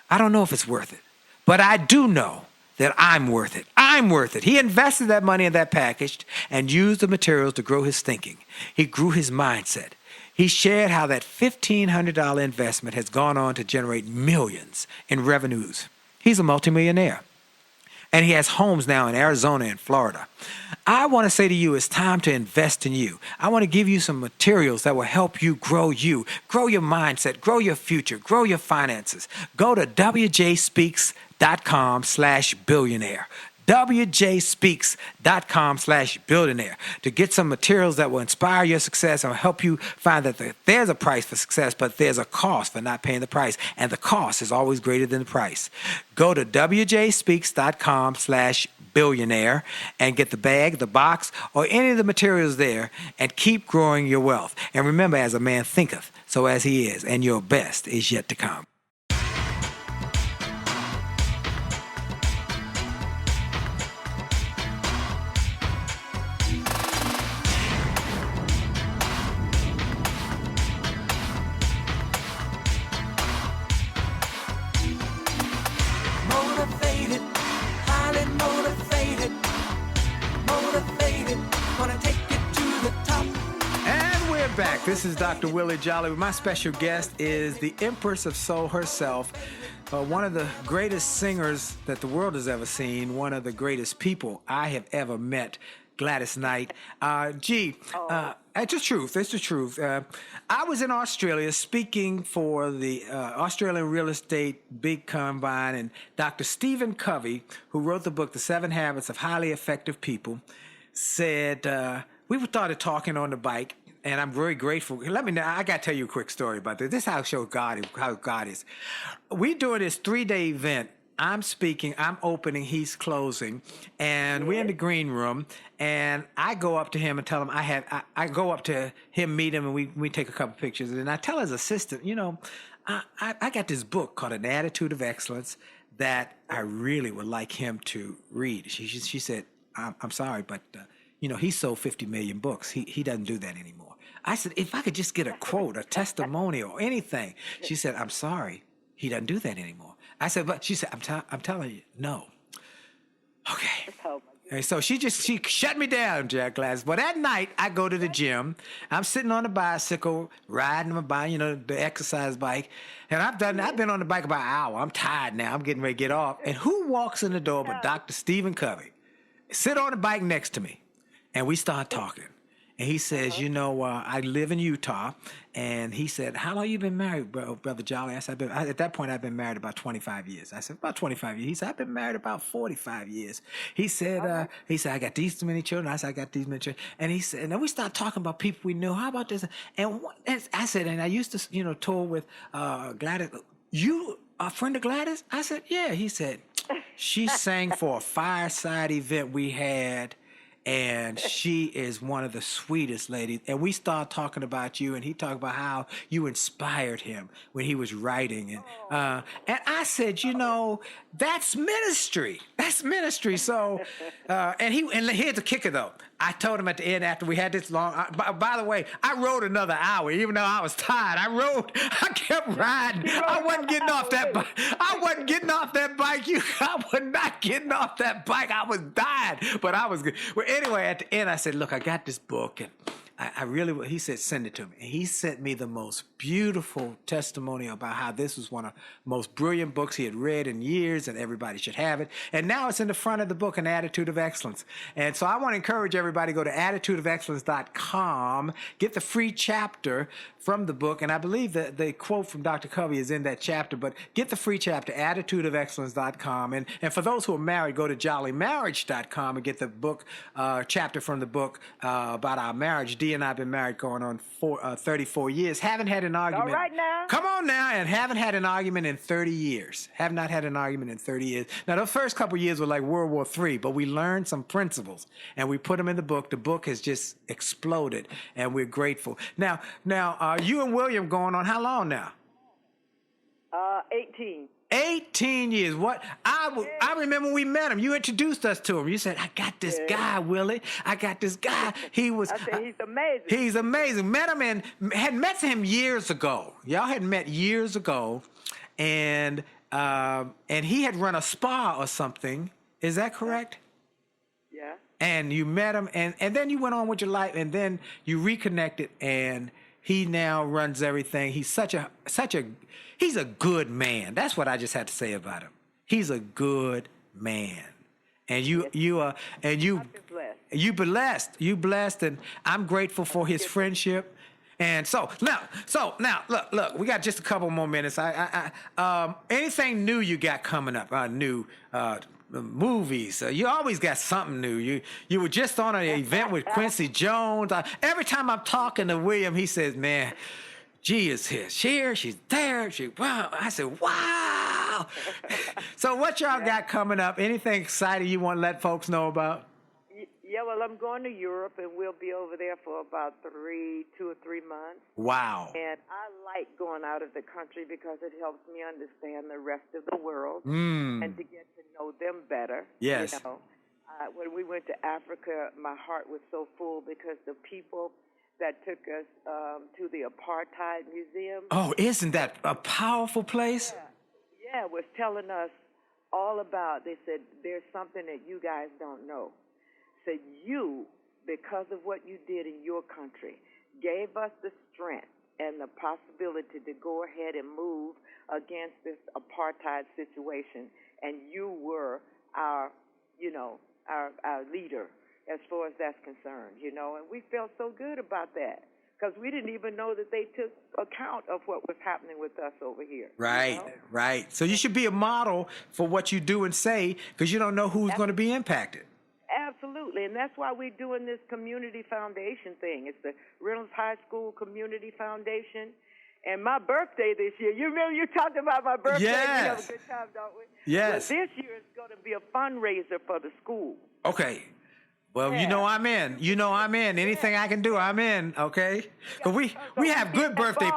I don't know if it's worth it. But I do know that I'm worth it. I'm worth it. He invested that money in that package and used the materials to grow his thinking. He grew his mindset. He shared how that $1,500 investment has gone on to generate millions in revenues. He's a multimillionaire. And he has homes now in Arizona and Florida. I want to say to you, it's time to invest in you. I want to give you some materials that will help you, grow your mindset, grow your future, grow your finances. Go to wjspeaks.com/billionaire. wjspeaks.com/billionaire to get some materials that will inspire your success and help you find that there's a price for success, but there's a cost for not paying the price. And the cost is always greater than the price. Go to wjspeaks.com/billionaire and get the bag, the box, or any of the materials there and keep growing your wealth. And remember, as a man thinketh, so as he is, and your best is yet to come. Back. This is Dr. Willie Jolley. My special guest is the Empress of Soul herself, one of the greatest singers that the world has ever seen, one of the greatest people I have ever met, Gladys Knight. It's the truth. It's the truth. I was in Australia speaking for the Australian Real Estate Big Combine, and Dr. Stephen Covey, who wrote the book, The 7 Habits of Highly Effective People, said, we started talking on the bike. And I'm very grateful. Let me know. I got to tell you a quick story about this. This is how God is. We doing this 3-day event. I'm speaking, I'm opening, he's closing, and we're in the green room. And I go up to him and tell him I go up to him, meet him, and we take a couple pictures. And I tell his assistant, I got this book called An Attitude of Excellence that I really would like him to read. She said, I'm sorry, but he sold 50 million books. He doesn't do that anymore. I said, if I could just get a quote, a testimonial, or anything. She said, I'm sorry, he doesn't do that anymore. I said, but she said, I'm telling you, no. Okay. And so she shut me down, Jack Gladys. But at night, I go to the gym. I'm sitting on the bicycle, riding my bike, the exercise bike. And I've been on the bike about an hour. I'm tired now. I'm getting ready to get off. And who walks in the door but Dr. Stephen Covey? Sit on the bike next to me. And we start talking. And he says, I live in Utah. And he said, how long you been married, Brother Jolley? I said, at that point, I've been married about 25 years. I said, about 25 years. He said, I've been married about 45 years. He said, I got these many children. I said, I got these many children. And he said, and then we start talking about people we knew. How about this? And I said, and I used to, tour with Gladys. You a friend of Gladys? I said, yeah. He said, she sang for a fireside event we had. And she is one of the sweetest ladies. And we started talking about you, and he talked about how you inspired him when he was writing. And I said, that's ministry. That's ministry. So, and here's the kicker, though. I told him at the end after we had this long. By the way, I rode another hour, even though I was tired. I kept riding. I wasn't getting off that bike. I was not getting off that bike. I was dying, but I was good. Well, anyway, at the end, I said, look, I got this book, and I really, he said, send it to me. And he sent me the most beautiful testimony about how this was one of the most brilliant books he had read in years and everybody should have it. And now it's in the front of the book, An Attitude of Excellence. And so I want to encourage everybody to go to attitudeofexcellence.com, get the free chapter from the book. And I believe that the quote from Dr. Covey is in that chapter, but get the free chapter, attitudeofexcellence.com. And for those who are married, go to jollymarriage.com and get the book, chapter from the book about our marriage. Dee and I have been married going on 34 years. Haven't had an argument. All right now. Come on now. And haven't had an argument in 30 years. Have not had an argument in 30 years. Now, the first couple of years were like World War III, but we learned some principles and we put them in the book. The book has just exploded and we're grateful. Now, you and William going on how long now? 18. 18 years. What? I remember when we met him. You introduced us to him. You said, I got this guy, Willie. I got this guy. He was. I said, he's amazing. He's amazing. Met him and had met him years ago. Y'all had met years ago. And he had run a spa or something. Is that correct? Yeah. And you met him and then you went on with your life and then you reconnected and he now runs everything. He's he's a good man. That's what I just had to say about him. He's a good man. And you blessed, and I'm grateful for his friendship. And so now, look, we got just a couple more minutes. Anything new you got coming up? New movies. You always got something new. You were just on an event with Quincy Jones. Every time I'm talking to William, he says, "Man, G is here. She's there. Wow." I said, "Wow." So what y'all got coming up? Anything exciting you want to let folks know about? Yeah, well, I'm going to Europe, and we'll be over there for about 2 or 3 months. Wow. And I like going out of the country because it helps me understand the rest of the world and to get to know them better. Yes. You know, when we went to Africa, my heart was so full because the people that took us to the Apartheid Museum. Oh, isn't that a powerful place? Yeah, was telling us all about, they said, there's something that you guys don't know. Said you, because of what you did in your country, gave us the strength and the possibility to go ahead and move against this apartheid situation. And you were our leader as far as that's concerned, and we felt so good about that because we didn't even know that they took account of what was happening with us over here. Right, right. So you should be a model for what you do and say because you don't know who's going to be impacted. Absolutely, and that's why we're doing this community foundation thing. It's the Reynolds High School Community Foundation. And my birthday this year, you remember you talked about my birthday? Yes. We have a good time, don't we? Yes. Well, this year is going to be a fundraiser for the school. Okay. Well, Yeah. you know I'm in. Anything I can do, I'm in. Okay. Cause we have good birthday.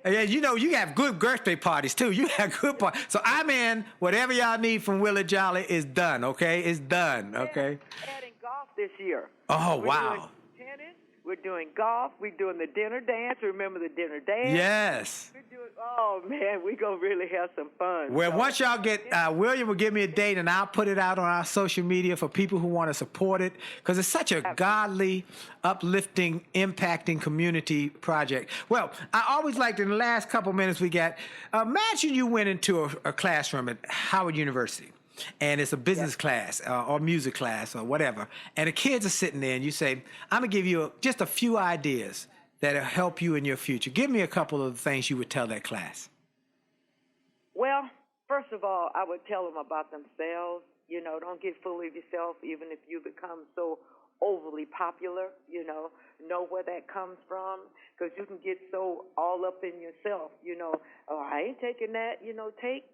Yeah, you have good birthday parties too. You have good parties. So I'm in. Whatever y'all need from Willie Jolley is done. Okay, it's done. Okay. Adding golf this year. Oh We're wow. doing tennis. We're doing golf. We're doing the dinner dance. Remember the dinner dance? Yes. Oh man, we're gonna really have some fun. Well, So- once y'all get, William will give me a date and I'll put it out on our social media for people who want to support it because it's such a godly, uplifting, impacting community project. Well, I always liked in the last couple minutes we got, imagine you went into a classroom at Howard University and it's a business class or music class or whatever, and the kids are sitting there and you say, I'm going to give you just a few ideas that'll help you in your future. Give me a couple of things you would tell that class. Well, first of all, I would tell them about themselves. Don't get full of yourself, even if you become so overly popular. Know where that comes from, because you can get so all up in yourself. Oh, I ain't taking that. Take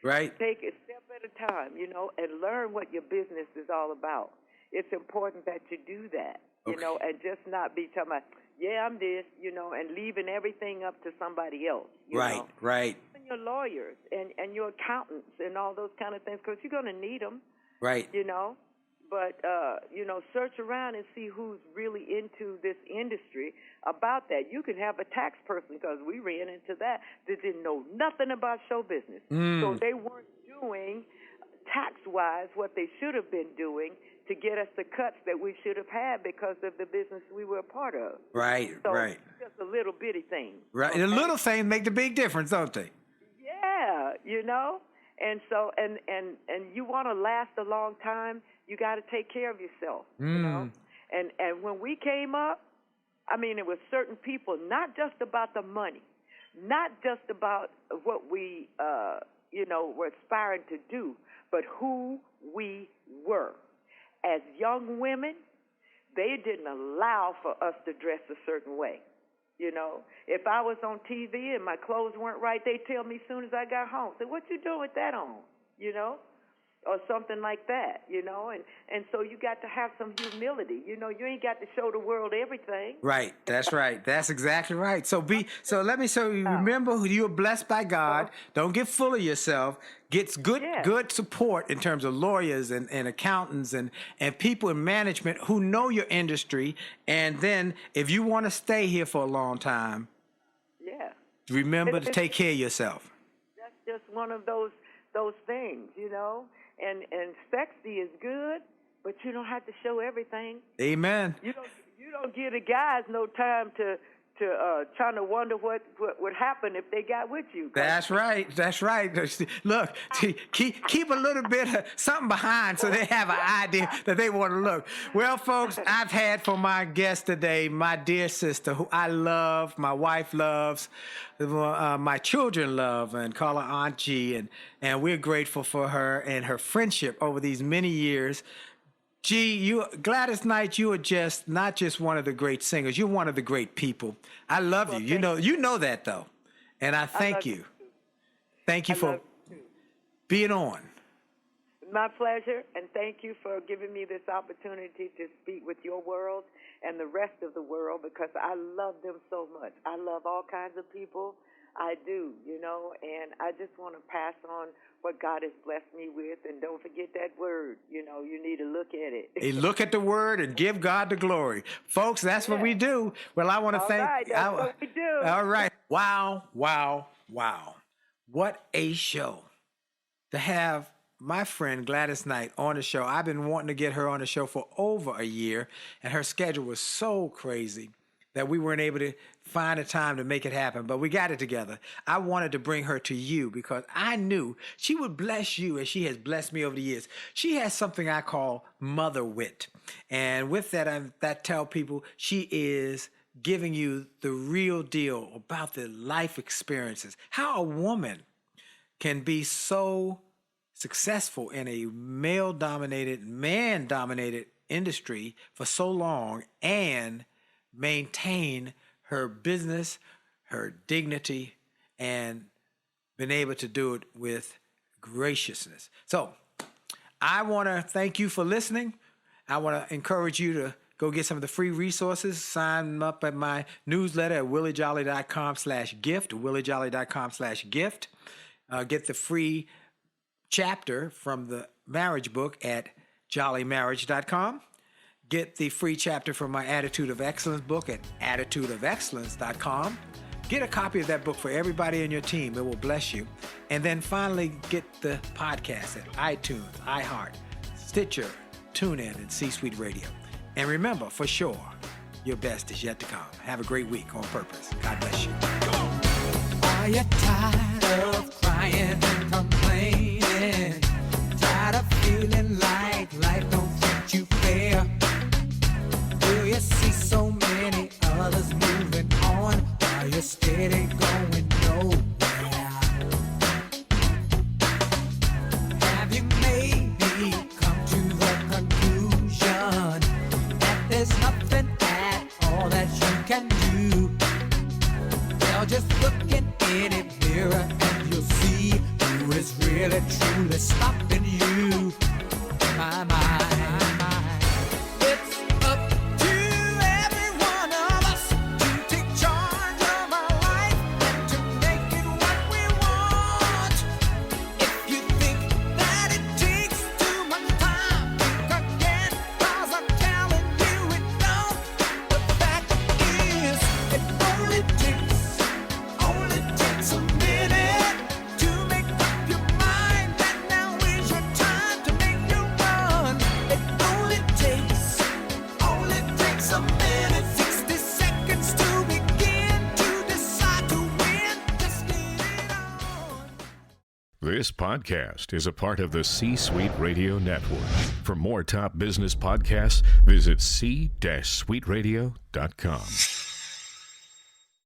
Right. take it step at a time. And learn what your business is all about. It's important that you do that. Okay. And just not be talking about, yeah, I'm this, and leaving everything up to somebody else. Right, right. And your lawyers and your accountants and all those kind of things, because you're going to need them. Right. But, search around and see who's really into this industry about that. You can have a tax person, because we ran into that didn't know nothing about show business. So they weren't doing tax-wise what they should have been doing to get us the cuts that we should have had because of the business we were a part of. Right, So right. just a little bitty thing. Right. Okay? The little things make the big difference, don't they? Yeah, And so and you want to last a long time, you got to take care of yourself, And when we came up, I mean, it was certain people, not just about the money, not just about what we were aspiring to do, but who we were. As young women, they didn't allow for us to dress a certain way. If I was on TV and my clothes weren't right, they'd tell me as soon as I got home, say, what you doing with that on, or something like that, and so you got to have some humility. You ain't got to show the world everything. Right. That's right. That's exactly right. So let me show you. Remember, you are blessed by God. Don't get full of yourself. Get good support in terms of lawyers and accountants and people in management who know your industry. And then if you want to stay here for a long time, remember to take care of yourself. That's just one of those things, And sexy is good, but you don't have to show everything. Amen. You don't give the guys no time to trying to wonder what would happen if they got with you. That's right. That's right. Look, keep a little bit of something behind so they have an idea that they want to look. Well, folks, I've had for my guest today my dear sister who I love, my wife loves, my children love, and call her Aunt G, and we're grateful for her and her friendship over these many years. G, Gladys Knight, you are just not just one of the great singers. You're one of the great people. I love you. You know that though, and I thank you. Thank you for being on. My pleasure, and thank you for giving me this opportunity to speak with your world and the rest of the world because I love them so much. I love all kinds of people. I do, and I just want to pass on what God has blessed me with, and don't forget that word. You need to look at it. Hey, look at the word and give God the glory. Folks, that's what we do. Well, I want to thank... Right, that's what we do. All right. Wow, wow, wow. What a show. To have my friend Gladys Knight on the show. I've been wanting to get her on the show for over a year, and her schedule was so crazy that we weren't able to find a time to make it happen, but we got it together. I wanted to bring her to you because I knew she would bless you as she has blessed me over the years. She has something I call mother wit. And with that, that tell people she is giving you the real deal about the life experiences. How a woman can be so successful in a male-dominated, man-dominated industry for so long and maintain her business, her dignity, and been able to do it with graciousness. So I want to thank you for listening. I want to encourage you to go get some of the free resources. Sign up at my newsletter at williejolly.com/gift, williejolly.com/gift. Get the free chapter from the marriage book at jollymarriage.com. Get the free chapter from my Attitude of Excellence book at attitudeofexcellence.com. Get a copy of that book for everybody in your team. It will bless you. And then finally, get the podcast at iTunes, iHeart, Stitcher, TuneIn, and C-Suite Radio. And remember, for sure, your best is yet to come. Have a great week on purpose. God bless you. Are you tired of crying and complaining? Tired of feeling like life don't treat you fair? Do you see so many others moving on while you're steady going nowhere? Have you maybe come to the conclusion that there's nothing at all that you can do? Well, just look in any mirror and you'll see who is really truly stopping you. My mind. It's up to every one of us to take charge of our life and to make it what we want. If you think that it takes too much time, think again, 'cause I'm telling you it don't. The fact is, it only takes a minute to make up your mind, and now is This podcast is a part of the C-Suite Radio Network. For more top business podcasts, visit c-suiteradio.com.